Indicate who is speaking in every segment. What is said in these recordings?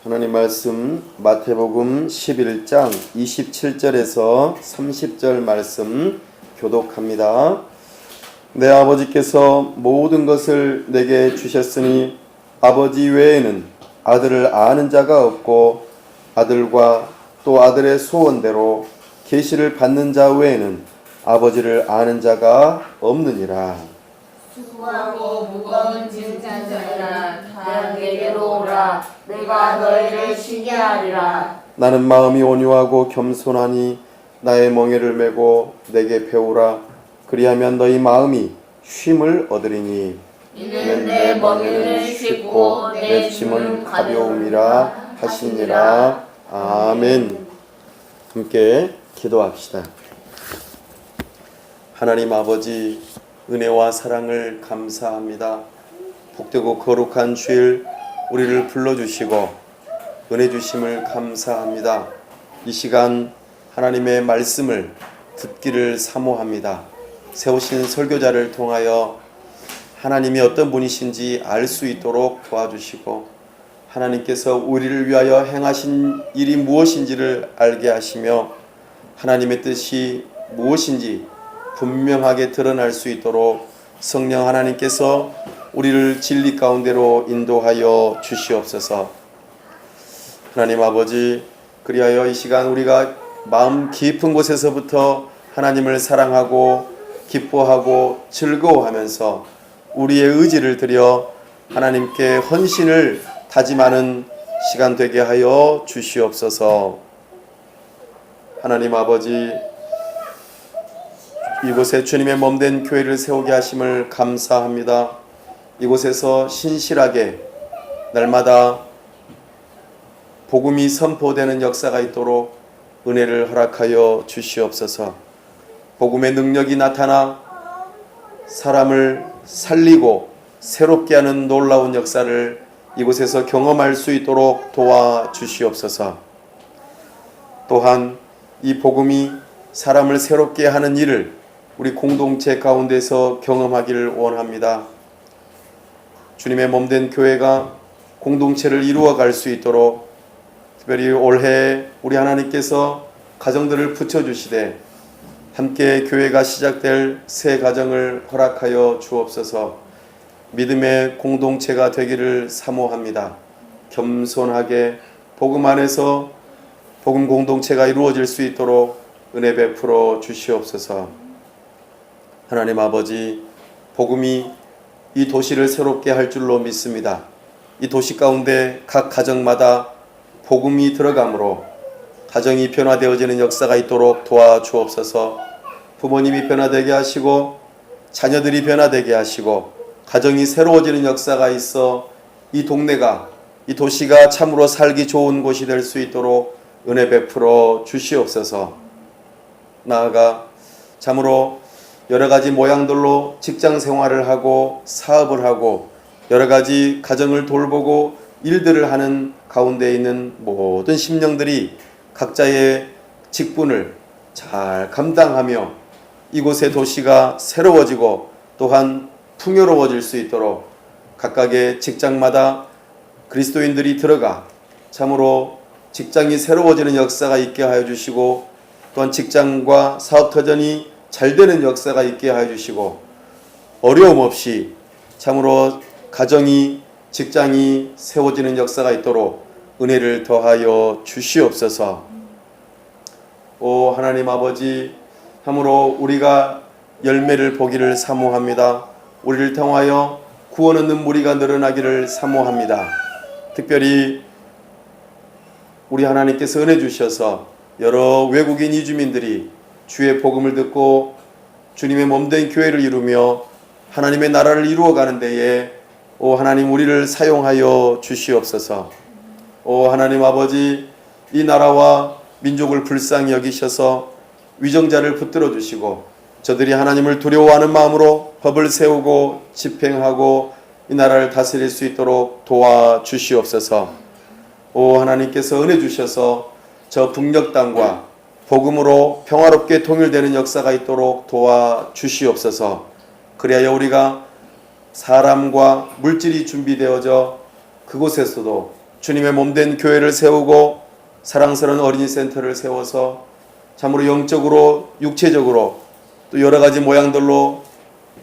Speaker 1: 하나님 말씀 마태복음 11장 27절에서 30절 말씀 교독합니다. 내 아버지께서 모든 것을 내게 주셨으니 아버지 외에는 아들을 아는 자가 없고 아들과 또 아들의 소원대로 계시를 받는 자 외에는 아버지를 아는 자가 없느니라.
Speaker 2: 수고하고 무거운 짐 진 자들아 다 내게로 오라. 내가 너희를 쉬게 하리라.
Speaker 1: 나는 마음이 온유하고 겸손하니 나의 멍에를 메고 내게 배우라. 그리하면 너희 마음이 쉼을 얻으리니
Speaker 2: 이는 내 멍에는 쉽고 내 짐은 가벼움이라
Speaker 1: 하시니라. 아멘. 함께 기도합시다. 하나님 아버지, 은혜와 사랑을 감사합니다. 복되고 거룩한 주일 우리를 불러주시고 은혜 주심을 감사합니다. 이 시간 하나님의 말씀을 듣기를 사모합니다. 세우신 설교자를 통하여 하나님이 어떤 분이신지 알 수 있도록 도와주시고 하나님께서 우리를 위하여 행하신 일이 무엇인지를 알게 하시며 하나님의 뜻이 무엇인지 분명하게 드러날 수 있도록 성령 하나님께서 우리를 진리 가운데로 인도하여 주시옵소서. 하나님 아버지, 그리하여 이 시간 우리가 마음 깊은 곳에서부터 하나님을 사랑하고 기뻐하고 즐거워하면서 우리의 의지를 들여 하나님께 헌신을 다짐하는 시간 되게 하여 주시옵소서. 하나님 아버지, 이곳에 주님의 몸된 교회를 세우게 하심을 감사합니다. 이곳에서 신실하게 날마다 복음이 선포되는 역사가 있도록 은혜를 허락하여 주시옵소서. 복음의 능력이 나타나 사람을 살리고 새롭게 하는 놀라운 역사를 이곳에서 경험할 수 있도록 도와주시옵소서. 또한 이 복음이 사람을 새롭게 하는 일을 우리 공동체 가운데서 경험하기를 원합니다. 주님의 몸된 교회가 공동체를 이루어갈 수 있도록 특별히 올해 우리 하나님께서 가정들을 붙여주시되 함께 교회가 시작될 새 가정을 허락하여 주옵소서. 믿음의 공동체가 되기를 사모합니다. 겸손하게 복음 안에서 복음 공동체가 이루어질 수 있도록 은혜 베풀어 주시옵소서. 하나님 아버지, 복음이 이 도시를 새롭게 할 줄로 믿습니다. 이 도시 가운데 각 가정마다 복음이 들어가므로 가정이 변화되어지는 역사가 있도록 도와주옵소서. 부모님이 변화되게 하시고 자녀들이 변화되게 하시고 가정이 새로워지는 역사가 있어 이 동네가, 이 도시가 참으로 살기 좋은 곳이 될 수 있도록 은혜 베풀어 주시옵소서. 나아가 참으로 여러 가지 모양들로 직장 생활을 하고 사업을 하고 여러 가지 가정을 돌보고 일들을 하는 가운데 있는 모든 심령들이 각자의 직분을 잘 감당하며 이곳의 도시가 새로워지고 또한 풍요로워질 수 있도록 각각의 직장마다 그리스도인들이 들어가 참으로 직장이 새로워지는 역사가 있게 하여 주시고 또한 직장과 사업터전이 잘 되는 역사가 있게 하여 주시고 어려움 없이 참으로 가정이 직장이 세워지는 역사가 있도록 은혜를 더하여 주시옵소서. 오 하나님 아버지, 참으로 우리가 열매를 보기를 사모합니다. 우리를 통하여 구원 얻는 무리가 늘어나기를 사모합니다. 특별히 우리 하나님께서 은혜 주셔서 여러 외국인 이주민들이 주의 복음을 듣고 주님의 몸된 교회를 이루며 하나님의 나라를 이루어가는 데에 오 하나님 우리를 사용하여 주시옵소서. 오 하나님 아버지, 이 나라와 민족을 불쌍히 여기셔서 위정자를 붙들어 주시고 저들이 하나님을 두려워하는 마음으로 법을 세우고 집행하고 이 나라를 다스릴 수 있도록 도와주시옵소서. 오 하나님께서 은혜 주셔서 저 북녘 땅과 복음으로 평화롭게 통일되는 역사가 있도록 도와주시옵소서. 그리하여 우리가 사람과 물질이 준비되어져 그곳에서도 주님의 몸된 교회를 세우고 사랑스러운 어린이 센터를 세워서 참으로 영적으로 육체적으로 또 여러 가지 모양들로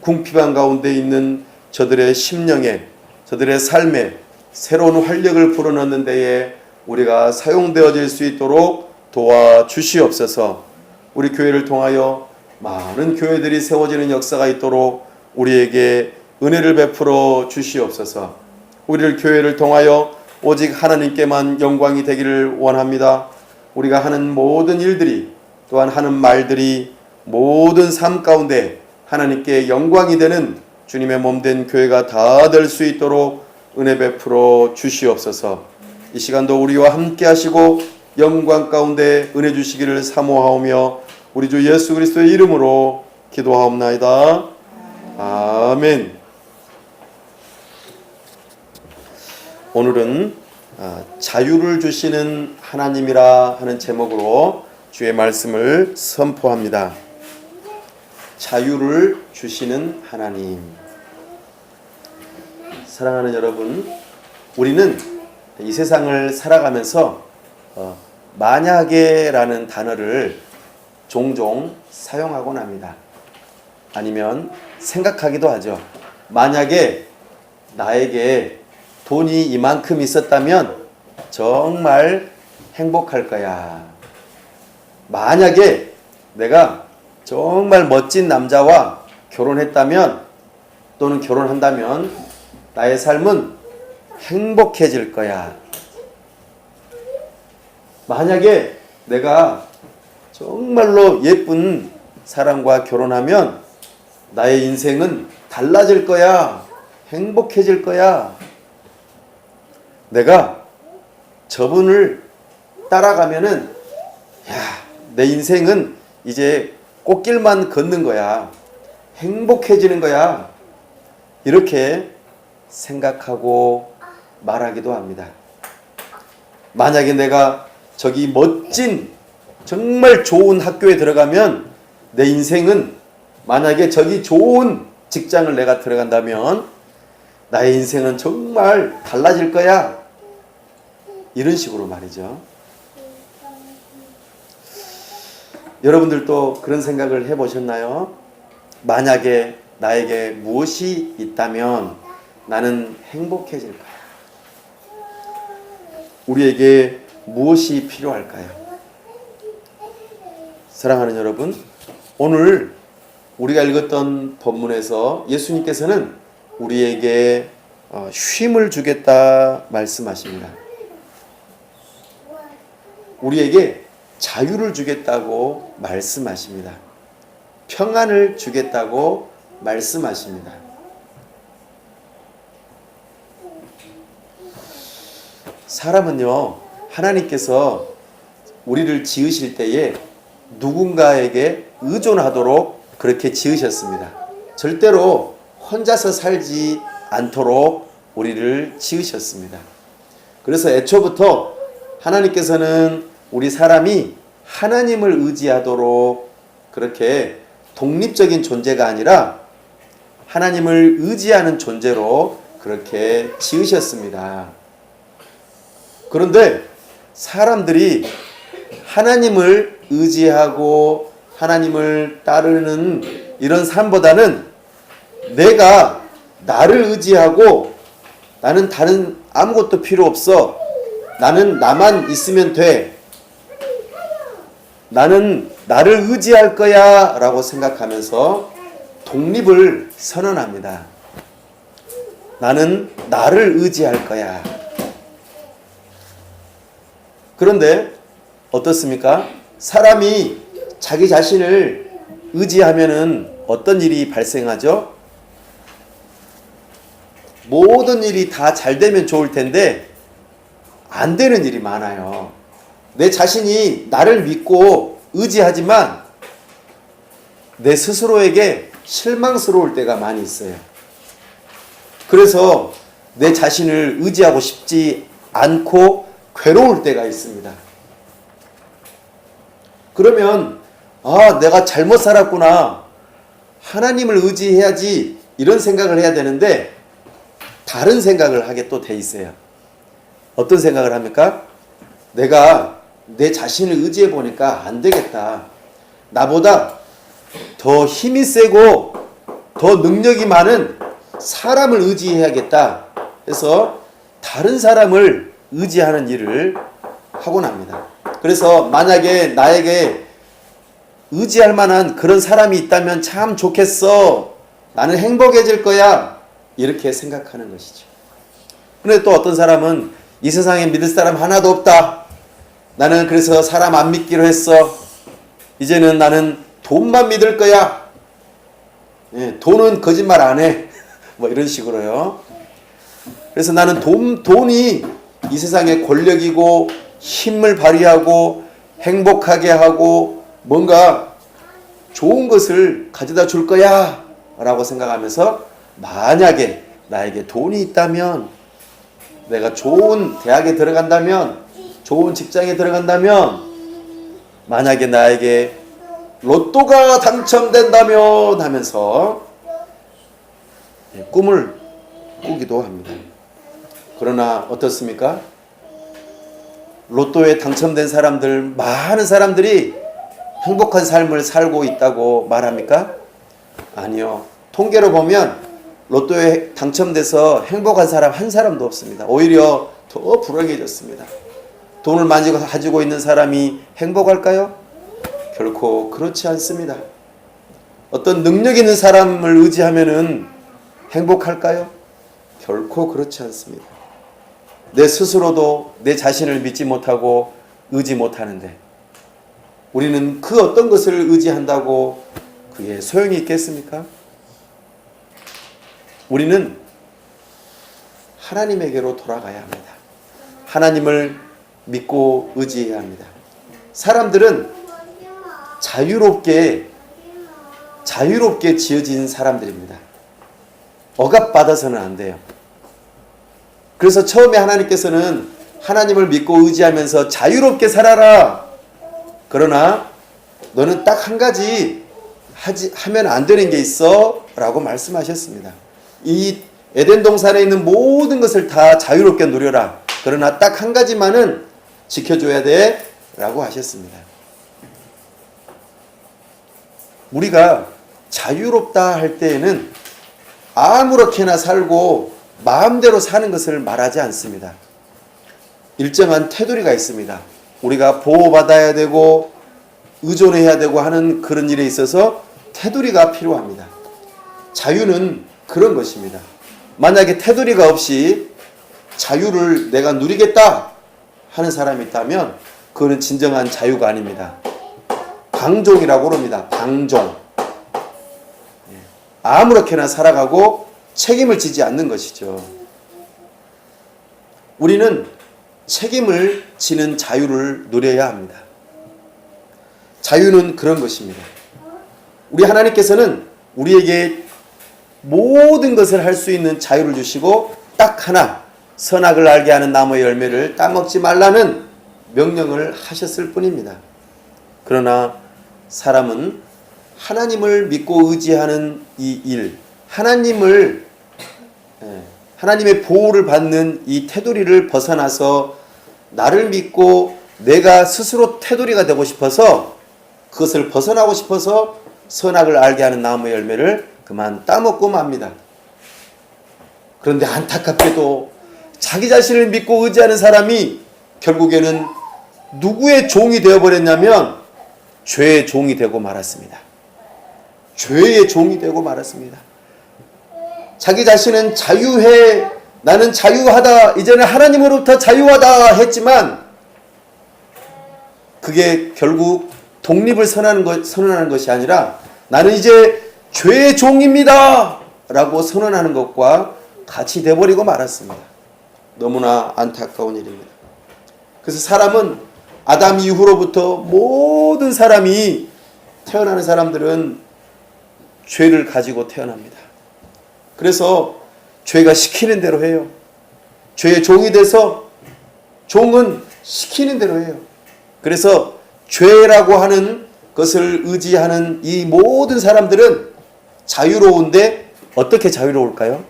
Speaker 1: 궁핍한 가운데 있는 저들의 심령에 저들의 삶에 새로운 활력을 불어넣는 데에 우리가 사용되어질 수 있도록 도와주시옵소서. 우리 교회를 통하여 많은 교회들이 세워지는 역사가 있도록 우리에게 은혜를 베풀어 주시옵소서. 우리를 교회를 통하여 오직 하나님께만 영광이 되기를 원합니다. 우리가 하는 모든 일들이 또한 하는 말들이 모든 삶 가운데 하나님께 영광이 되는 주님의 몸된 교회가 다 될 수 있도록 은혜 베풀어 주시옵소서. 이 시간도 우리와 함께 하시고 영광 가운데 은혜 주시기를 사모하오며 우리 주 예수 그리스도의 이름으로 기도하옵나이다. 아멘. 오늘은 자유를 주시는 하나님이라 하는 제목으로 주의 말씀을 선포합니다. 자유를 주시는 하나님. 사랑하는 여러분, 우리는 이 세상을 살아가면서 만약에라는 단어를 종종 사용하곤 합니다. 아니면 생각하기도 하죠. 만약에 나에게 돈이 이만큼 있었다면 정말 행복할 거야. 만약에 내가 정말 멋진 남자와 결혼했다면 또는 결혼한다면 나의 삶은 행복해질 거야. 만약에 내가 정말로 예쁜 사람과 결혼하면 나의 인생은 달라질 거야. 행복해질 거야. 내가 저분을 따라가면은 내 인생은 이제 꽃길만 걷는 거야. 행복해지는 거야. 이렇게 생각하고 말하기도 합니다. 만약에 내가 저기 멋진 정말 좋은 학교에 들어가면 내 인생은 만약에 저기 좋은 직장을 내가 들어간다면 나의 인생은 정말 달라질 거야. 이런 식으로 말이죠. 여러분들도 그런 생각을 해보셨나요? 만약에 나에게 무엇이 있다면 나는 행복해질 거야. 우리에게 무엇이 필요할까요? 사랑하는 여러분, 오늘 우리가 읽었던 본문에서 예수님께서는 우리에게 쉼을 주겠다 말씀하십니다. 우리에게 자유를 주겠다고 말씀하십니다. 평안을 주겠다고 말씀하십니다. 사람은요, 하나님께서 우리를 지으실 때에 누군가에게 의존하도록 그렇게 지으셨습니다. 절대로 혼자서 살지 않도록 우리를 지으셨습니다. 그래서 애초부터 하나님께서는 우리 사람이 하나님을 의지하도록 그렇게 독립적인 존재가 아니라 하나님을 의지하는 존재로 그렇게 지으셨습니다. 그런데 사람들이 하나님을 의지하고 하나님을 따르는 이런 삶보다는 내가 나를 의지하고 나는 다른 아무것도 필요 없어. 나는 나만 있으면 돼. 나는 나를 의지할 거야 라고 생각하면서 독립을 선언합니다. 나는 나를 의지할 거야. 그런데 어떻습니까? 사람이 자기 자신을 의지하면은 어떤 일이 발생하죠? 모든 일이 다 잘 되면 좋을 텐데 안 되는 일이 많아요. 내 자신이 나를 믿고 의지하지만 내 스스로에게 실망스러울 때가 많이 있어요. 그래서 내 자신을 의지하고 싶지 않고 괴로울 때가 있습니다. 그러면 내가 잘못 살았구나. 하나님을 의지해야지. 이런 생각을 해야 되는데 다른 생각을 하게 또 돼 있어요. 어떤 생각을 합니까? 내가 내 자신을 의지해 보니까 안 되겠다. 나보다 더 힘이 세고 더 능력이 많은 사람을 의지해야겠다. 해서 다른 사람을 의지하는 일을 하곤 합니다. 그래서 만약에 나에게 의지할 만한 그런 사람이 있다면 참 좋겠어. 나는 행복해질 거야. 이렇게 생각하는 것이죠. 그런데 또 어떤 사람은 이 세상에 믿을 사람 하나도 없다. 나는 그래서 사람 안 믿기로 했어. 이제는 나는 돈만 믿을 거야. 돈은 거짓말 안 해. 뭐 이런 식으로요. 그래서 나는 돈이 이 세상의 권력이고 힘을 발휘하고 행복하게 하고 뭔가 좋은 것을 가져다 줄 거야 라고 생각하면서 만약에 나에게 돈이 있다면 내가 좋은 대학에 들어간다면 좋은 직장에 들어간다면 만약에 나에게 로또가 당첨된다면 하면서 꿈을 꾸기도 합니다. 그러나 어떻습니까? 로또에 당첨된 사람들, 많은 사람들이 행복한 삶을 살고 있다고 말합니까? 아니요. 통계로 보면 로또에 당첨돼서 행복한 사람 한 사람도 없습니다. 오히려 더 불행해졌습니다. 돈을 많이 가지고 있는 사람이 행복할까요? 결코 그렇지 않습니다. 어떤 능력 있는 사람을 의지하면은 행복할까요? 결코 그렇지 않습니다. 내 스스로도 내 자신을 믿지 못하고 의지 못하는데 우리는 그 어떤 것을 의지한다고 그게 소용이 있겠습니까? 우리는 하나님에게로 돌아가야 합니다. 하나님을 믿고 의지해야 합니다. 사람들은 자유롭게 지어진 사람들입니다. 억압받아서는 안 돼요. 그래서 처음에 하나님께서는 하나님을 믿고 의지하면서 자유롭게 살아라. 그러나 너는 딱 한 가지 하면 안 되는 게 있어 라고 말씀하셨습니다. 이 에덴 동산에 있는 모든 것을 다 자유롭게 누려라. 그러나 딱 한 가지만은 지켜줘야 돼 라고 하셨습니다. 우리가 자유롭다 할 때에는 아무렇게나 살고 마음대로 사는 것을 말하지 않습니다. 일정한 테두리가 있습니다. 우리가 보호받아야 되고 의존해야 되고 하는 그런 일에 있어서 테두리가 필요합니다. 자유는 그런 것입니다. 만약에 테두리가 없이 자유를 내가 누리겠다 하는 사람이 있다면 그거는 진정한 자유가 아닙니다. 방종이라고 그럽니다. 방종. 아무렇게나 살아가고 책임을 지지 않는 것이죠. 우리는 책임을 지는 자유를 누려야 합니다. 자유는 그런 것입니다. 우리 하나님께서는 우리에게 모든 것을 할 수 있는 자유를 주시고 딱 하나 선악을 알게 하는 나무의 열매를 따먹지 말라는 명령을 하셨을 뿐입니다. 그러나 사람은 하나님을 믿고 의지하는 이 일, 하나님의 보호를 받는 이 테두리를 벗어나서 나를 믿고 내가 스스로 테두리가 되고 싶어서 그것을 벗어나고 싶어서 선악을 알게 하는 나무의 열매를 그만 따먹고 맙니다. 그런데 안타깝게도 자기 자신을 믿고 의지하는 사람이 결국에는 누구의 종이 되어버렸냐면 죄의 종이 되고 말았습니다. 죄의 종이 되고 말았습니다. 자기 자신은 자유해, 나는 자유하다, 이제는 하나님으로부터 자유하다 했지만 그게 결국 독립을 선언하는 것이 아니라 나는 이제 죄의 종입니다 라고 선언하는 것과 같이 돼버리고 말았습니다. 너무나 안타까운 일입니다. 그래서 사람은 아담 이후로부터 모든 사람이 태어나는 사람들은 죄를 가지고 태어납니다. 그래서 죄가 시키는 대로 해요. 죄의 종이 돼서 종은 시키는 대로 해요. 그래서 죄라고 하는 것을 의지하는 이 모든 사람들은 자유로운데 어떻게 자유로울까요?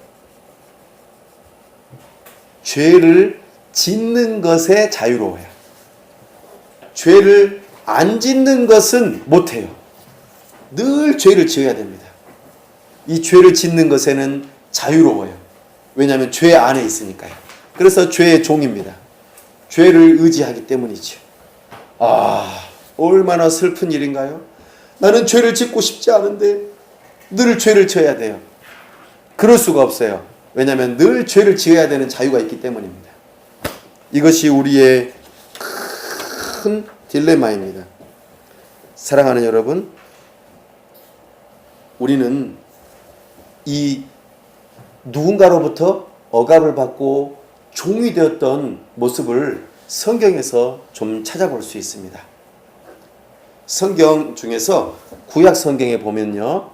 Speaker 1: 죄를 짓는 것에 자유로워요. 죄를 안 짓는 것은 못해요. 늘 죄를 지어야 됩니다. 이 죄를 짓는 것에는 자유로워요. 왜냐하면 죄 안에 있으니까요. 그래서 죄의 종입니다. 죄를 의지하기 때문이죠. 얼마나 슬픈 일인가요? 나는 죄를 짓고 싶지 않은데 늘 죄를 져야 돼요. 그럴 수가 없어요. 왜냐하면 늘 죄를 지어야 되는 자유가 있기 때문입니다. 이것이 우리의 큰 딜레마입니다. 사랑하는 여러분, 우리는 이 누군가로부터 억압을 받고 종이 되었던 모습을 성경에서 좀 찾아볼 수 있습니다. 성경 중에서 구약 성경에 보면요,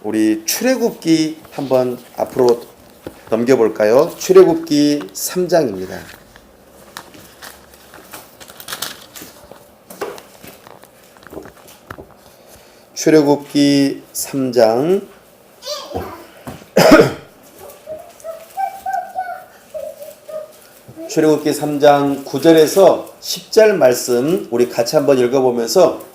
Speaker 1: 우리 출애굽기 한번 앞으로 넘겨볼까요? 출애굽기 3장입니다. 출애굽기 3장 출애굽기 3장 9절에서 10절 말씀 우리 같이 한번 읽어보면서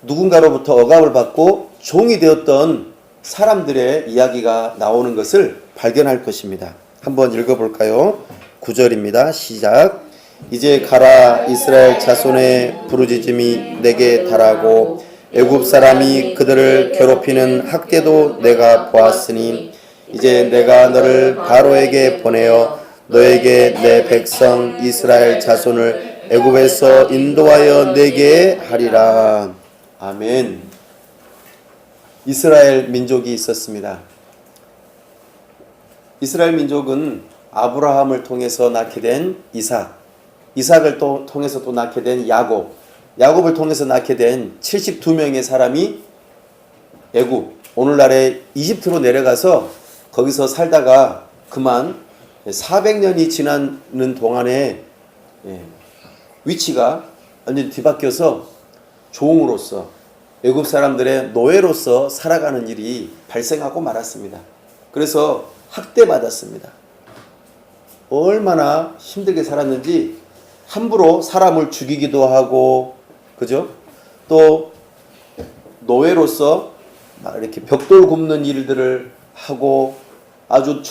Speaker 1: 누군가로부터 억압을 받고 종이 되었던 사람들의 이야기가 나오는 것을 발견할 것입니다. 한번 읽어볼까요? 9절입니다. 시작. 이제 가라. 이스라엘 자손의 부르짖음이 내게 달하고 애굽 사람이 그들을 괴롭히는 학대도 내가 보았으니 이제 내가 너를 바로에게 보내어 너에게 내 백성 이스라엘 자손을 애굽에서 인도하여 내게 하리라. 아멘. 이스라엘 민족이 있었습니다. 이스라엘 민족은 아브라함을 통해서 낳게 된 이삭, 이삭을 또 통해서 또 낳게 된 야곱, 야곱을 통해서 낳게 된 72명의 사람이 애굽, 오늘날의 이집트로 내려가서 거기서 살다가 그만 400년이 지나는 동안에 위치가 완전히 뒤바뀌어서 종으로서 애굽 사람들의 노예로서 살아가는 일이 발생하고 말았습니다. 그래서 학대받았습니다. 얼마나 힘들게 살았는지 함부로 사람을 죽이기도 하고, 그죠? 또 노예로서 이렇게 벽돌 굽는 일들을 하고 아주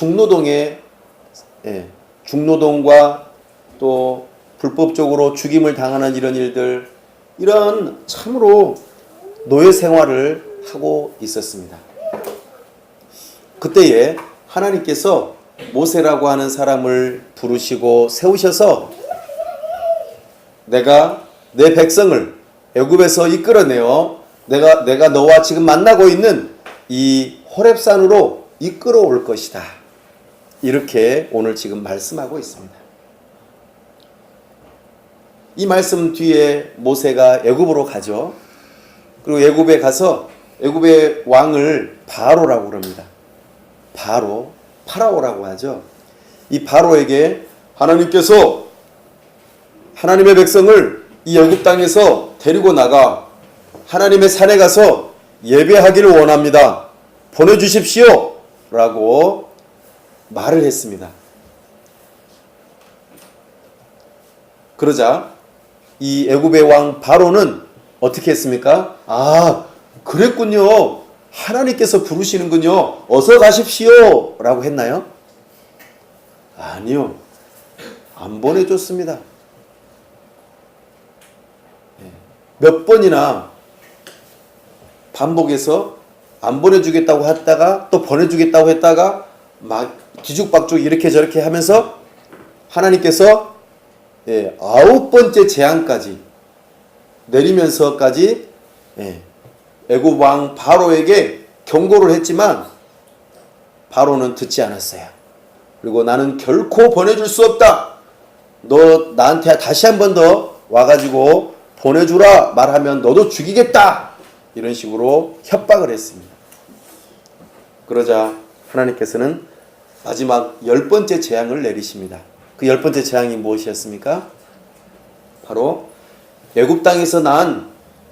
Speaker 1: 중노동과 또 불법적으로 죽임을 당하는 이런 일들, 이런 참으로 노예 생활을 하고 있었습니다. 그때에 하나님께서 모세라고 하는 사람을 부르시고 세우셔서 내가 내 백성을 애굽에서 이끌어내어 내가 너와 지금 만나고 있는 이 호렙산으로 이끌어올 것이다. 이렇게 오늘 지금 말씀하고 있습니다. 이 말씀 뒤에 모세가 애굽으로 가죠. 그리고 애굽에 가서 애굽의 왕을 바로라고 그럽니다. 바로, 파라오라고 하죠. 이 바로에게 하나님께서 하나님의 백성을 이 애굽 땅에서 데리고 나가 하나님의 산에 가서 예배하기를 원합니다. 보내주십시오. 라고 말을 했습니다. 그러자 이 애굽의 왕 바로는 어떻게 했습니까? 그랬군요. 하나님께서 부르시는군요. 어서 가십시오. 라고 했나요? 아니요. 안 보내줬습니다. 몇 번이나 반복해서 안 보내주겠다고 했다가 또 보내주겠다고 했다가 막 뒤죽박죽 이렇게 저렇게 하면서 하나님께서 9번째 재앙까지 내리면서까지 애굽 왕 바로에게 경고를 했지만 바로는 듣지 않았어요. 그리고 나는 결코 보내줄 수 없다. 너 나한테 다시 한 번 더 와가지고 보내주라 말하면 너도 죽이겠다. 이런 식으로 협박을 했습니다. 그러자 하나님께서는 마지막 10번째 재앙을 내리십니다. 그 10번째 재앙이 무엇이었습니까? 바로 애굽 땅에서 난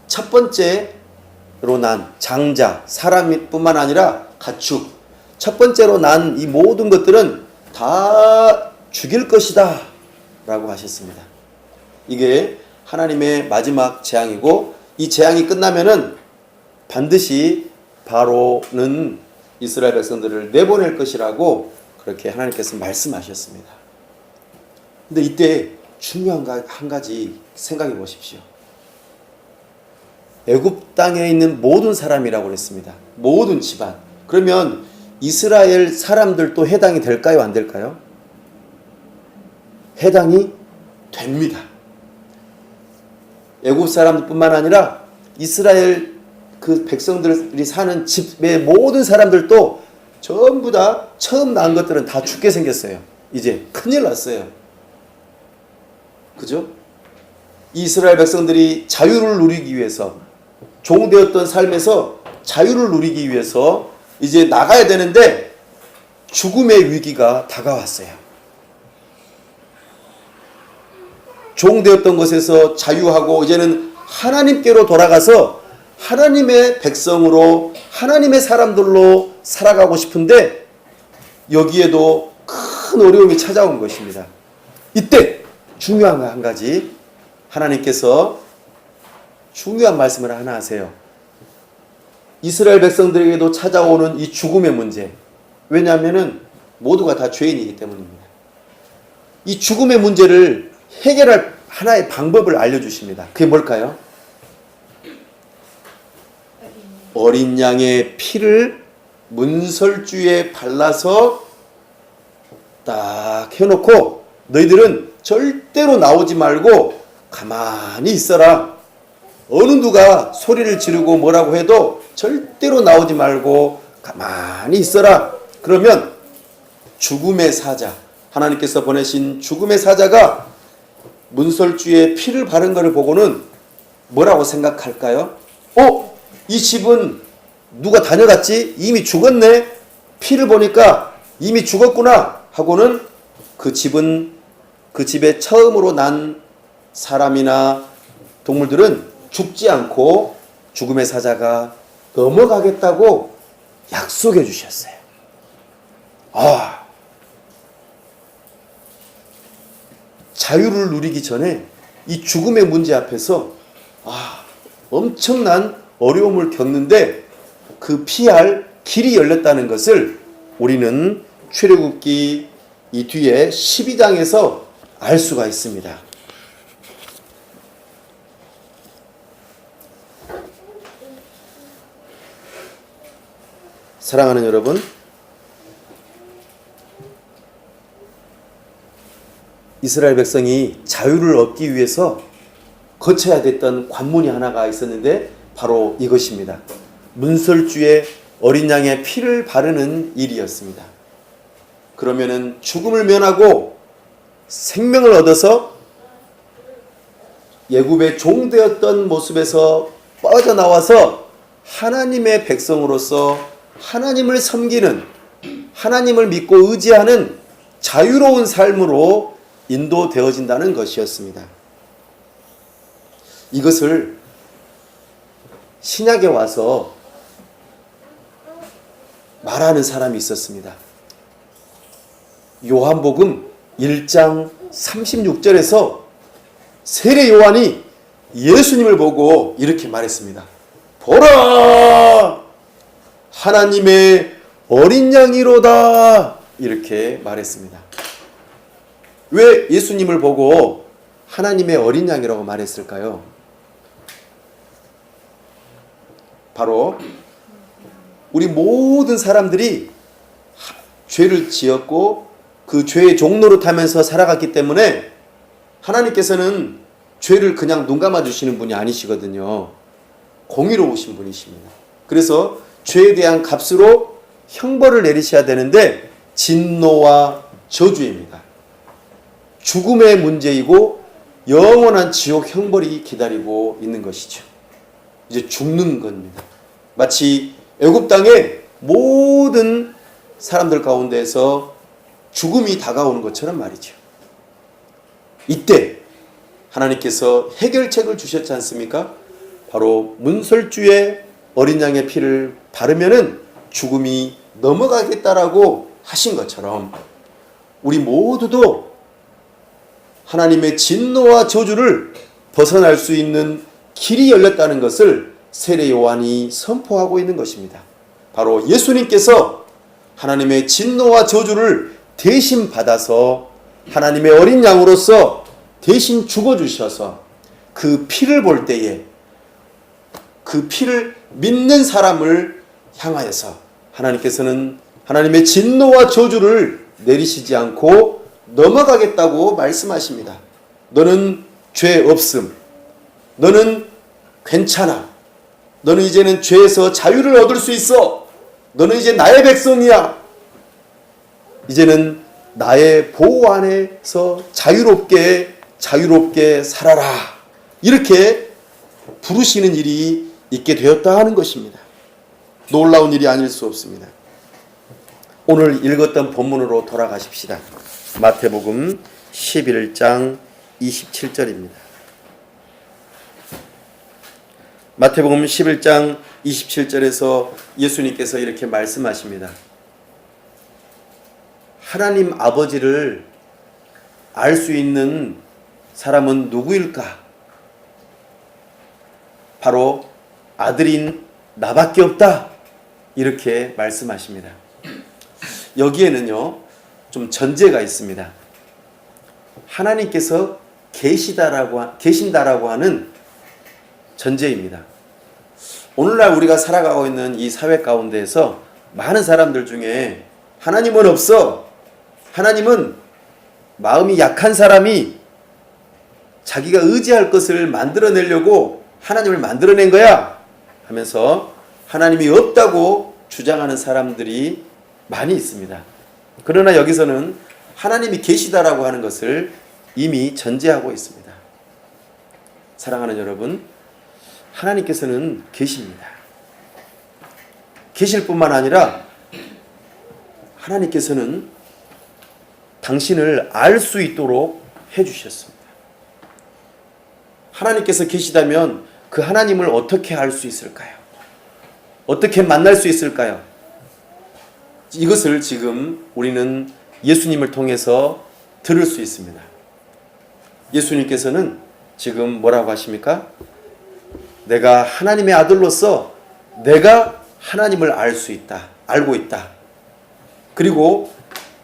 Speaker 1: 첫 번째로 난 장자, 사람뿐만 아니라 가축, 첫 번째로 난 이 모든 것들은 다 죽일 것이다 라고 하셨습니다. 이게 하나님의 마지막 재앙이고, 이 재앙이 끝나면은 반드시 바로는 이스라엘 백성들을 내보낼 것이라고 그렇게 하나님께서 말씀하셨습니다. 근데 이때 중요한 한 가지 생각해 보십시오. 애굽 땅에 있는 모든 사람이라고 그랬습니다. 모든 집안. 그러면 이스라엘 사람들도 해당이 될까요? 안 될까요? 해당이 됩니다. 애굽 사람들뿐만 아니라 이스라엘 그 백성들이 사는 집의 모든 사람들도 전부 다 처음 낳은 것들은 다 죽게 생겼어요. 이제 큰일 났어요. 그죠? 이스라엘 백성들이 자유를 누리기 위해서, 종되었던 삶에서 자유를 누리기 위해서 이제 나가야 되는데 죽음의 위기가 다가왔어요. 종되었던 것에서 자유하고 이제는 하나님께로 돌아가서 하나님의 백성으로, 하나님의 사람들로 살아가고 싶은데 여기에도 큰 어려움이 찾아온 것입니다. 이때 중요한 한 가지, 하나님께서 중요한 말씀을 하나 하세요. 이스라엘 백성들에게도 찾아오는 이 죽음의 문제. 왜냐하면 모두가 다 죄인이기 때문입니다. 이 죽음의 문제를 해결할 하나의 방법을 알려주십니다. 그게 뭘까요? 어린 양의 피를 문설주에 발라서 딱 해놓고 너희들은 절대로 나오지 말고 가만히 있어라. 어느 누가 소리를 지르고 뭐라고 해도 절대로 나오지 말고 가만히 있어라. 그러면 죽음의 사자, 하나님께서 보내신 죽음의 사자가 문설주에 피를 바른 것을 보고는 뭐라고 생각할까요? 이 집은 누가 다녀갔지? 이미 죽었네? 피를 보니까 이미 죽었구나 하고는 그 집은, 그 집에 처음으로 난 사람이나 동물들은 죽지 않고 죽음의 사자가 넘어가겠다고 약속해 주셨어요. 자유를 누리기 전에 이 죽음의 문제 앞에서 엄청난 어려움을 겪는데 그 피할 길이 열렸다는 것을 우리는 출애굽기 이 뒤에 12장에서 알 수가 있습니다. 사랑하는 여러분, 이스라엘 백성이 자유를 얻기 위해서 거쳐야 됐던 관문이 하나가 있었는데 바로 이것입니다. 문설주에 어린 양의 피를 바르는 일이었습니다. 그러면은 죽음을 면하고 생명을 얻어서 애굽의 종되었던 모습에서 빠져나와서 하나님의 백성으로서 하나님을 섬기는, 하나님을 믿고 의지하는 자유로운 삶으로 인도되어진다는 것이었습니다. 이것을 신약에 와서 말하는 사람이 있었습니다. 요한복음 1장 36절에서 세례 요한이 예수님을 보고 이렇게 말했습니다. 보라! 하나님의 어린 양이로다. 이렇게 말했습니다. 왜 예수님을 보고 하나님의 어린 양이라고 말했을까요? 바로 우리 모든 사람들이 죄를 지었고 그 죄의 종로를 타면서 살아갔기 때문에 하나님께서는 죄를 그냥 눈 감아 주시는 분이 아니시거든요. 공의로우신 분이십니다. 그래서 죄에 대한 값으로 형벌을 내리셔야 되는데 진노와 저주입니다. 죽음의 문제이고 영원한 지옥 형벌이 기다리고 있는 것이죠. 이제 죽는 겁니다. 마치 애굽 땅의 모든 사람들 가운데서 죽음이 다가오는 것처럼 말이죠. 이때 하나님께서 해결책을 주셨지 않습니까? 바로 문설주에 어린 양의 피를 바르면은 죽음이 넘어가겠다라고 하신 것처럼 우리 모두도 하나님의 진노와 저주를 벗어날 수 있는 길이 열렸다는 것을 세례 요한이 선포하고 있는 것입니다. 바로 예수님께서 하나님의 진노와 저주를 대신 받아서 하나님의 어린 양으로서 대신 죽어주셔서 그 피를 볼 때에 그 피를 믿는 사람을 향하여서 하나님께서는 하나님의 진노와 저주를 내리시지 않고 넘어가겠다고 말씀하십니다. 너는 죄 없음. 너는 괜찮아. 너는 이제는 죄에서 자유를 얻을 수 있어. 너는 이제 나의 백성이야. 이제는 나의 보호 안에서 자유롭게 살아라. 이렇게 부르시는 일이 있게 되었다 하는 것입니다. 놀라운 일이 아닐 수 없습니다. 오늘 읽었던 본문으로 돌아가십시다. 마태복음 11장 27절입니다. 마태복음 11장 27절에서 예수님께서 이렇게 말씀하십니다. 하나님 아버지를 알 수 있는 사람은 누구일까? 바로 아들인 나밖에 없다. 이렇게 말씀하십니다. 여기에는요, 좀 전제가 있습니다. 하나님께서 계신다라고 하는 전제입니다. 오늘날 우리가 살아가고 있는 이 사회 가운데에서 많은 사람들 중에 하나님은 없어. 하나님은 마음이 약한 사람이 자기가 의지할 것을 만들어내려고 하나님을 만들어낸 거야 하면서 하나님이 없다고 주장하는 사람들이 많이 있습니다. 그러나 여기서는 하나님이 계시다라고 하는 것을 이미 전제하고 있습니다. 사랑하는 여러분, 하나님께서는 계십니다. 계실 뿐만 아니라 하나님께서는 당신을 알 수 있도록 해주셨습니다. 하나님께서 계시다면 그 하나님을 어떻게 알 수 있을까요? 어떻게 만날 수 있을까요? 이것을 지금 우리는 예수님을 통해서 들을 수 있습니다. 예수님께서는 지금 뭐라고 하십니까? 내가 하나님의 아들로서 내가 하나님을 알 수 있다. 알고 있다. 그리고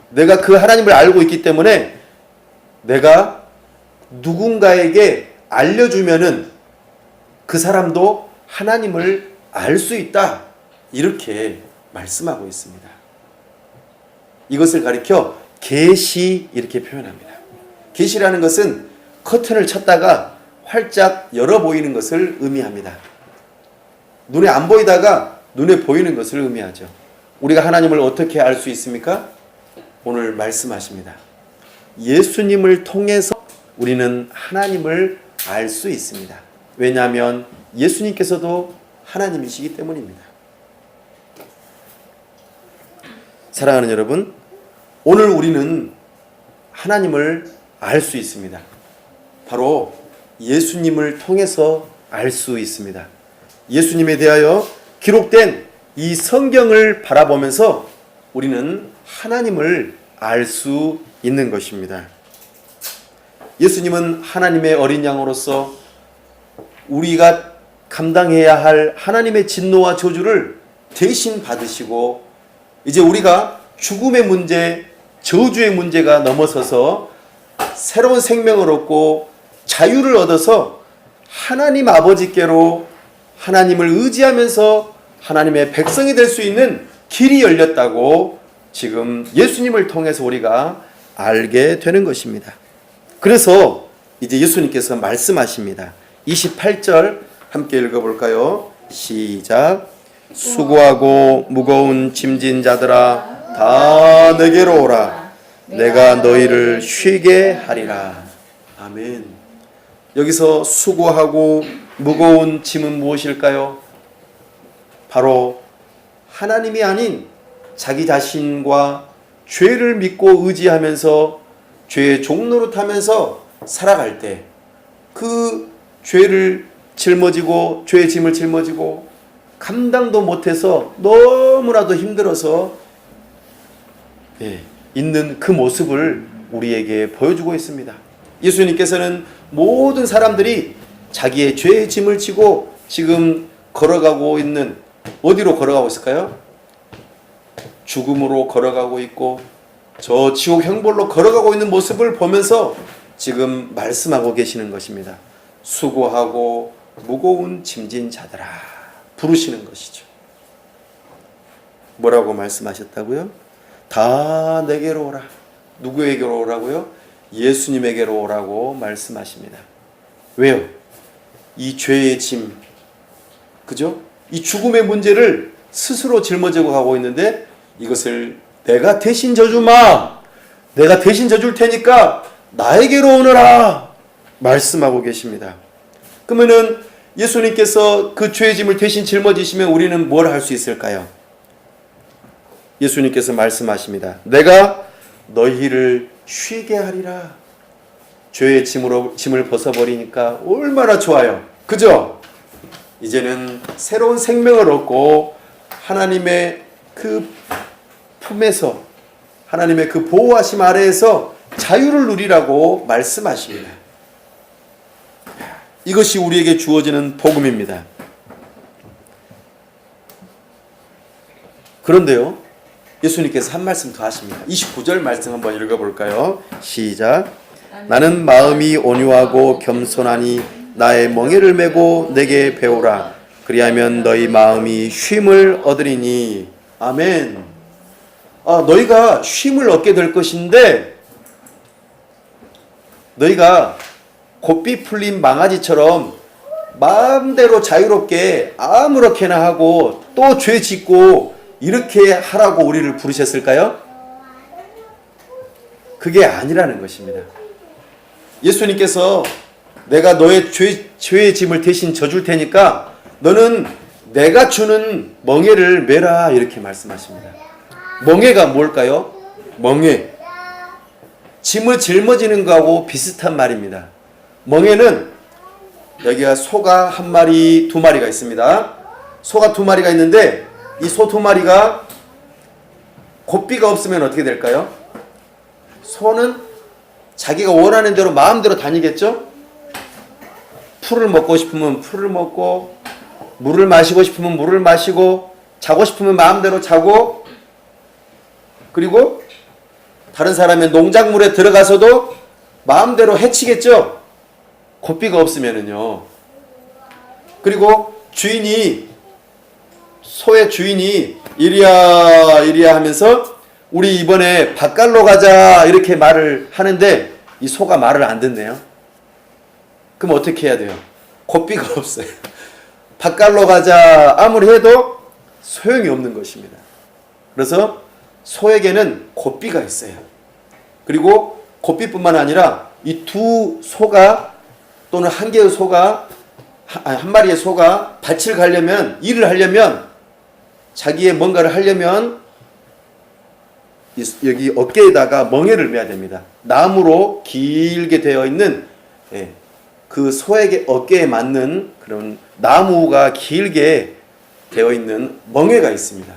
Speaker 1: 내가 그 하나님을 알고 있기 때문에 내가 누군가에게 알려주면은 그 사람도 하나님을 알 수 있다. 이렇게 말씀하고 있습니다. 이것을 가리켜 계시 이렇게 표현합니다. 계시라는 것은 커튼을 쳤다가 활짝 열어 보이는 것을 의미합니다. 눈에 안 보이다가 눈에 보이는 것을 의미하죠. 우리가 하나님을 어떻게 알 수 있습니까? 오늘 말씀하십니다. 예수님을 통해서 우리는 하나님을 알 수 있습니다. 왜냐하면 예수님께서도 하나님이시기 때문입니다. 사랑하는 여러분, 오늘 우리는 하나님을 알 수 있습니다. 바로 예수님을 통해서 알 수 있습니다. 예수님에 대하여 기록된 이 성경을 바라보면서 우리는 하나님을 알 수 있는 것입니다. 예수님은 하나님의 어린 양으로서 우리가 감당해야 할 하나님의 진노와 저주를 대신 받으시고 이제 우리가 죽음의 문제, 저주의 문제가 넘어서서 새로운 생명을 얻고 자유를 얻어서 하나님 아버지께로 하나님을 의지하면서 하나님의 백성이 될 수 있는 길이 열렸다고 지금 예수님을 통해서 우리가 알게 되는 것입니다. 그래서 이제 예수님께서 말씀하십니다. 28절 함께 읽어볼까요? 시작. 수고하고 무거운 짐진 자들아 다 내게로 오라. 내가 너희를 쉬게 하리라. 아멘. 여기서 수고하고 무거운 짐은 무엇일까요? 바로 하나님이 아닌 자기 자신과 죄를 믿고 의지하면서 죄의 종노릇하면서 살아갈 때 그 죄를 짊어지고 죄의 짐을 짊어지고 감당도 못해서 너무나도 힘들어서 있는 그 모습을 우리에게 보여주고 있습니다. 예수님께서는 모든 사람들이 자기의 죄의 짐을 지고 지금 걸어가고 있는, 어디로 걸어가고 있을까요? 죽음으로 걸어가고 있고 저 지옥 형벌로 걸어가고 있는 모습을 보면서 지금 말씀하고 계시는 것입니다. 수고하고 무거운 짐진 자들아 부르시는 것이죠. 뭐라고 말씀하셨다고요? 다 내게로 오라. 누구에게로 오라고요? 예수님에게로 오라고 말씀하십니다. 왜요? 이 죄의 짐, 그죠? 이 죽음의 문제를 스스로 짊어지고 가고 있는데 이것을 내가 대신 져주마, 내가 대신 져줄 테니까 나에게로 오너라 말씀하고 계십니다. 그러면은 예수님께서 그 죄의 짐을 대신 짊어지시면 우리는 뭘 할 수 있을까요? 예수님께서 말씀하십니다. 내가 너희를 쉬게 하리라. 죄의 짐을 벗어버리니까 얼마나 좋아요. 그죠? 이제는 새로운 생명을 얻고 하나님의 그 품에서, 하나님의 그 보호하심 아래에서 자유를 누리라고 말씀하십니다. 이것이 우리에게 주어지는 복음입니다. 그런데요, 예수님께서 한 말씀 더 하십니다. 29절 말씀 한번 읽어볼까요? 시작. 나는 마음이 온유하고 겸손하니 나의 멍에를 메고 내게 배우라. 그리하면 너희 마음이 쉼을 얻으리니. 아멘. 너희가 쉼을 얻게 될 것인데, 너희가 곱비 풀린 망아지처럼 마음대로 자유롭게 아무렇게나 하고 또 죄 짓고 이렇게 하라고 우리를 부르셨을까요? 그게 아니라는 것입니다. 예수님께서 내가 너의 죄의 짐을 대신 져줄 테니까 너는 내가 주는 멍에를 메라 이렇게 말씀하십니다. 멍에가 뭘까요? 멍에, 짐을 짊어지는 거하고 비슷한 말입니다. 멍에는 여기가 소가 한 마리, 두 마리가 있습니다. 소가 두 마리가 있는데 이 소 두 마리가 곱비가 없으면 어떻게 될까요? 소는 자기가 원하는 대로 마음대로 다니겠죠? 풀을 먹고 싶으면 풀을 먹고, 물을 마시고 싶으면 물을 마시고, 자고 싶으면 마음대로 자고, 그리고 다른 사람의 농작물에 들어가서도 마음대로 해치겠죠? 곱비가 없으면은요. 그리고 소의 주인이 이리야 하면서 우리 이번에 밭갈로 가자 이렇게 말을 하는데 이 소가 말을 안 듣네요. 그럼 어떻게 해야 돼요? 곱비가 없어요. 밭갈로 가자 아무리 해도 소용이 없는 것입니다. 그래서 소에게는 곱비가 있어요. 그리고 곱비뿐만 아니라 이 두 소가 또는 한 개의 소가, 한 마리의 소가 밭을 가려면, 일을 하려면, 자기의 뭔가를 하려면 여기 어깨에다가 멍에를 매야 됩니다. 나무로 길게 되어 있는 그 소에게 어깨에 맞는 그런 나무가 길게 되어 있는 멍에가 있습니다.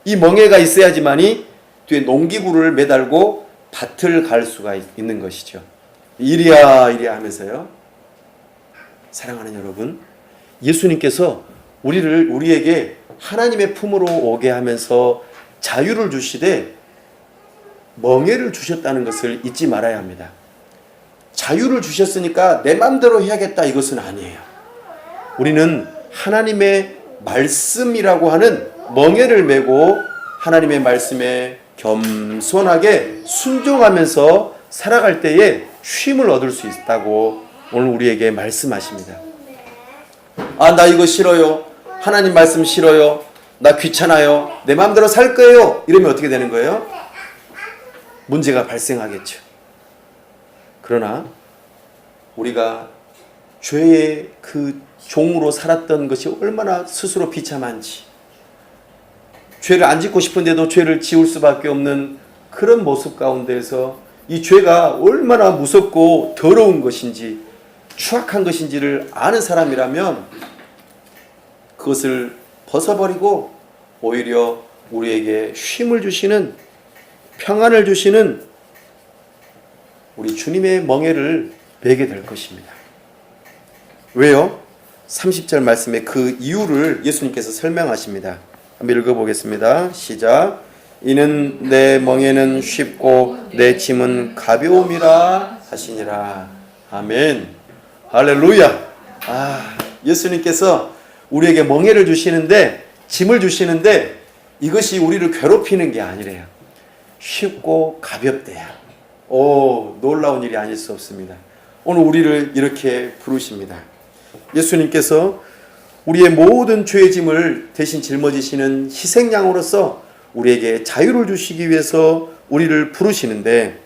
Speaker 1: 이 멍에가 있어야지만이 뒤에 농기구를 매달고 밭을 갈 수가 있는 것이죠. 이리야 하면서요. 사랑하는 여러분, 예수님께서 우리에게 하나님의 품으로 오게 하면서 자유를 주시되 멍에를 주셨다는 것을 잊지 말아야 합니다. 자유를 주셨으니까 내 마음대로 해야겠다 이것은 아니에요. 우리는 하나님의 말씀이라고 하는 멍에를 메고 하나님의 말씀에 겸손하게 순종하면서 살아갈 때에 쉼을 얻을 수 있다고 오늘 우리에게 말씀하십니다. 나 이거 싫어요. 하나님 말씀 싫어요. 나 귀찮아요. 내 마음대로 살 거예요. 이러면 어떻게 되는 거예요? 문제가 발생하겠죠. 그러나 우리가 죄의 그 종으로 살았던 것이 얼마나 스스로 비참한지, 죄를 안 짓고 싶은데도 죄를 지을 수밖에 없는 그런 모습 가운데에서 이 죄가 얼마나 무섭고 더러운 것인지 추악한 것인지를 아는 사람이라면 그것을 벗어버리고 오히려 우리에게 쉼을 주시는, 평안을 주시는 우리 주님의 멍에를 매게 될 것입니다. 왜요? 30절 말씀에 그 이유를 예수님께서 설명하십니다. 한번 읽어보겠습니다. 시작. 이는 내 멍에는 쉽고 내 짐은 가벼움이라 하시니라. 아멘. 할렐루야. 예수님께서 우리에게 멍에를 주시는데, 짐을 주시는데 이것이 우리를 괴롭히는 게 아니래요. 쉽고 가볍대요. 놀라운 일이 아닐 수 없습니다. 오늘 우리를 이렇게 부르십니다. 예수님께서 우리의 모든 죄의 짐을 대신 짊어지시는 희생양으로서 우리에게 자유를 주시기 위해서 우리를 부르시는데,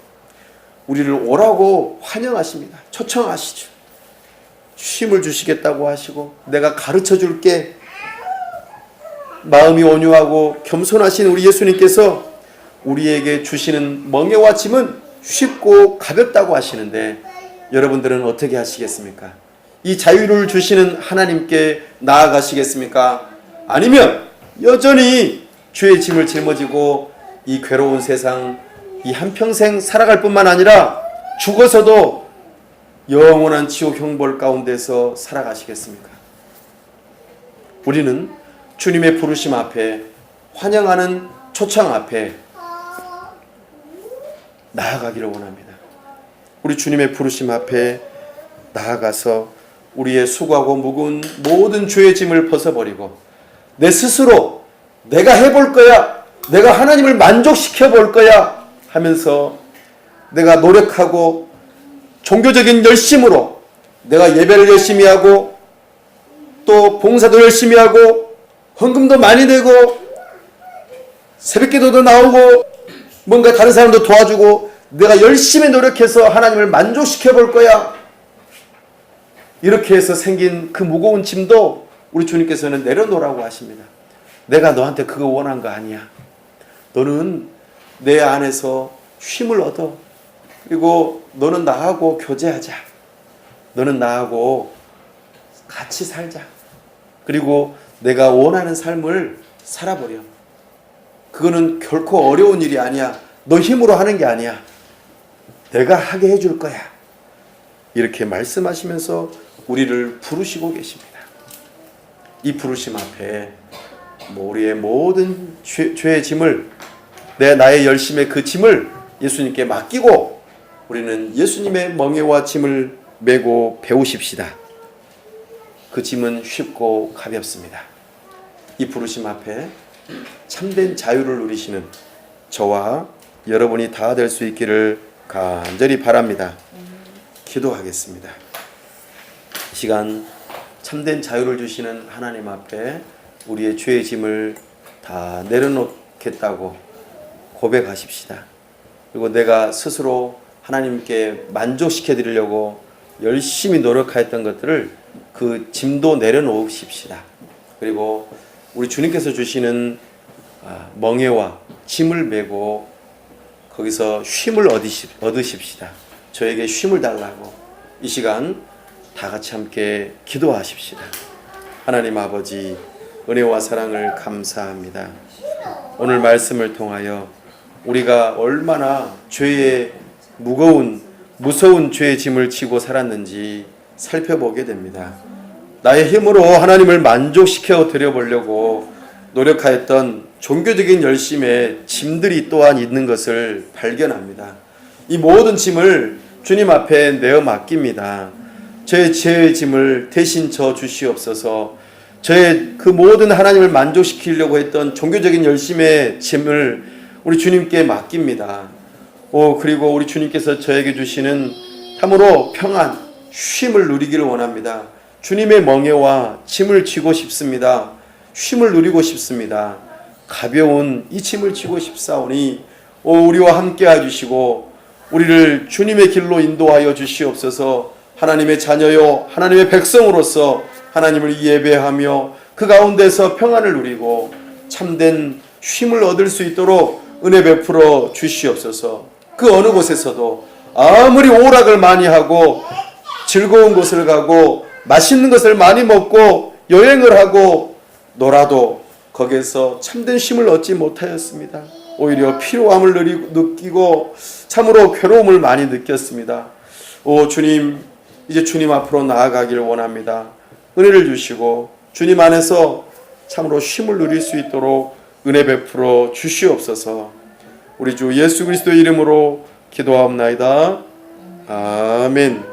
Speaker 1: 우리를 오라고 환영하십니다. 초청하시죠. 쉼을 주시겠다고 하시고, 내가 가르쳐 줄게. 마음이 온유하고 겸손하신 우리 예수님께서 우리에게 주시는 멍에와 짐은 쉽고 가볍다고 하시는데, 여러분들은 어떻게 하시겠습니까? 이 자유를 주시는 하나님께 나아가시겠습니까? 아니면 여전히 죄의 짐을 짊어지고 이 괴로운 세상, 이 한평생 살아갈 뿐만 아니라 죽어서도 영원한 지옥 형벌 가운데서 살아가시겠습니까? 우리는 주님의 부르심 앞에, 환영하는 초청 앞에 나아가기를 원합니다. 우리 주님의 부르심 앞에 나아가서 우리의 수고하고 무거운 모든 죄의 짐을 벗어버리고 내 스스로 내가 해볼 거야, 내가 하나님을 만족시켜 볼 거야 하면서 내가 노력하고 종교적인 열심으로 내가 예배를 열심히 하고 또 봉사도 열심히 하고 헌금도 많이 내고 새벽기도도 나오고 뭔가 다른 사람도 도와주고 내가 열심히 노력해서 하나님을 만족시켜 볼 거야, 이렇게 해서 생긴 그 무거운 짐도 우리 주님께서는 내려놓으라고 하십니다. 내가 너한테 그거 원한 거 아니야. 너는 내 안에서 쉼을 얻어. 그리고 너는 나하고 교제하자. 너는 나하고 같이 살자. 그리고 내가 원하는 삶을 살아버려. 그거는 결코 어려운 일이 아니야. 너 힘으로 하는 게 아니야. 내가 하게 해줄 거야. 이렇게 말씀하시면서 우리를 부르시고 계십니다. 이 부르심 앞에 우리의 모든 죄의 짐을, 나의 열심의 그 짐을 예수님께 맡기고 우리는 예수님의 멍에와 짐을 메고 배우십시다. 그 짐은 쉽고 가볍습니다. 이 부르심 앞에 참된 자유를 누리시는 저와 여러분이 다 될 수 있기를 간절히 바랍니다. 기도하겠습니다. 이 시간 참된 자유를 주시는 하나님 앞에 우리의 죄의 짐을 다 내려놓겠다고 고백하십시다. 그리고 내가 스스로 하나님께 만족시켜 드리려고 열심히 노력하였던 것들을 그 짐도 내려놓으십시다. 그리고 우리 주님께서 주시는 멍에와 짐을 메고 거기서 쉼을 얻으십시다. 저에게 쉼을 달라고 이 시간 다 같이 함께 기도하십시다. 하나님 아버지, 은혜와 사랑을 감사합니다. 오늘 말씀을 통하여 우리가 얼마나 죄의 무서운 죄의 짐을 지고 살았는지 살펴보게 됩니다. 나의 힘으로 하나님을 만족시켜 드려보려고 노력하였던 종교적인 열심의 짐들이 또한 있는 것을 발견합니다. 이 모든 짐을 주님 앞에 내어 맡깁니다. 저의 죄의 짐을 대신 져 주시옵소서. 저의 그 모든 하나님을 만족시키려고 했던 종교적인 열심의 짐을 우리 주님께 맡깁니다. 그리고 우리 주님께서 저에게 주시는 참으로 평안, 쉼을 누리기를 원합니다. 주님의 멍에와 짐을 지고 싶습니다. 쉼을 누리고 싶습니다. 가벼운 이 짐을 지고 싶사오니 우리와 함께 해주시고 우리를 주님의 길로 인도하여 주시옵소서. 하나님의 자녀요 하나님의 백성으로서 하나님을 예배하며 그 가운데서 평안을 누리고 참된 쉼을 얻을 수 있도록 은혜 베풀어 주시옵소서. 그 어느 곳에서도 아무리 오락을 많이 하고 즐거운 곳을 가고 맛있는 것을 많이 먹고 여행을 하고 놀아도 거기에서 참된 쉼을 얻지 못하였습니다. 오히려 피로함을 느끼고 참으로 괴로움을 많이 느꼈습니다. 오 주님, 이제 주님 앞으로 나아가길 원합니다. 은혜를 주시고 주님 안에서 참으로 쉼을 누릴 수 있도록 은혜 베풀어 주시옵소서. 우리 주 예수 그리스도의 이름으로 기도하옵나이다. 아멘.